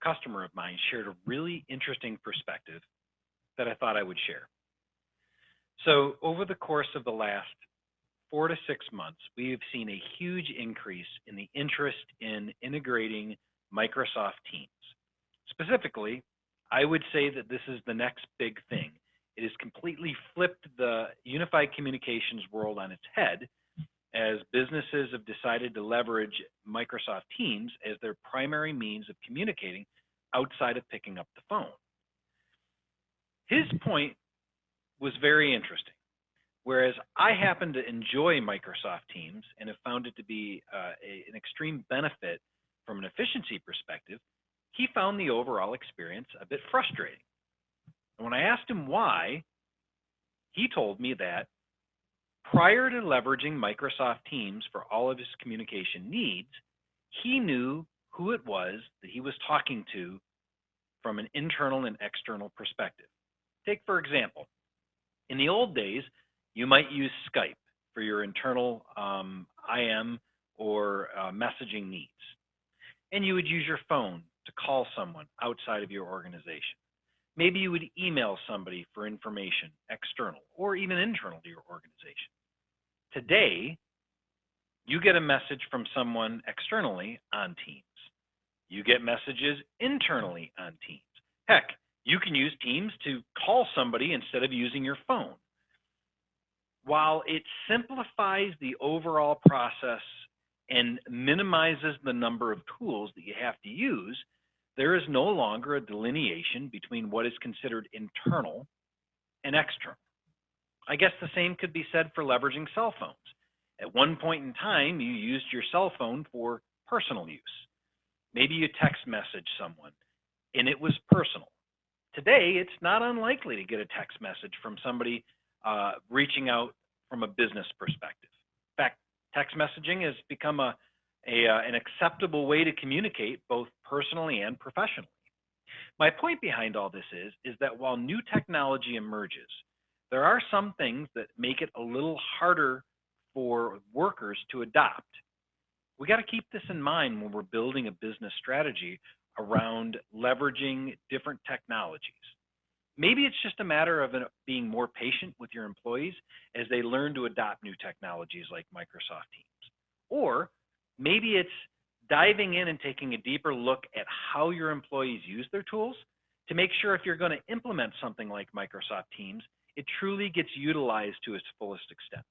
customer of mine shared a really interesting perspective that I thought I would share. So, over the course of the last 4 to 6 months, we have seen a huge increase in the interest in integrating Microsoft Teams. Specifically, I would say that this is the next big thing. It has completely flipped the unified communications world on its head as businesses have decided to leverage Microsoft Teams as their primary means of communicating outside of picking up the phone. His point was very interesting. Whereas I happen to enjoy Microsoft Teams and have found it to be an extreme benefit from an efficiency perspective, he found the overall experience a bit frustrating. And when I asked him why, he told me that prior to leveraging Microsoft Teams for all of his communication needs, he knew who it was that he was talking to from an internal and external perspective. Take, for example, in the old days, you might use Skype for your internal IM or messaging needs. And you would use your phone to call someone outside of your organization. Maybe you would email somebody for information external or even internal to your organization. Today, you get a message from someone externally on Teams. You get messages internally on Teams. Heck, you can use Teams to call somebody instead of using your phone. While it simplifies the overall process and minimizes the number of tools that you have to use, there is no longer a delineation between what is considered internal and external. I guess the same could be said for leveraging cell phones. At one point in time, you used your cell phone for personal use. Maybe you text message someone and it was personal. Today, it's not unlikely to get a text message from somebody reaching out from a business perspective. In fact, text messaging has become an acceptable way to communicate both personally and professionally. My point behind all this is that while new technology emerges, there are some things that make it a little harder for workers to adopt. We got to keep this in mind when we're building a business strategy around leveraging different technologies. Maybe it's just a matter of being more patient with your employees as they learn to adopt new technologies like Microsoft Teams. Or maybe it's diving in and taking a deeper look at how your employees use their tools to make sure if you're going to implement something like Microsoft Teams, it truly gets utilized to its fullest extent.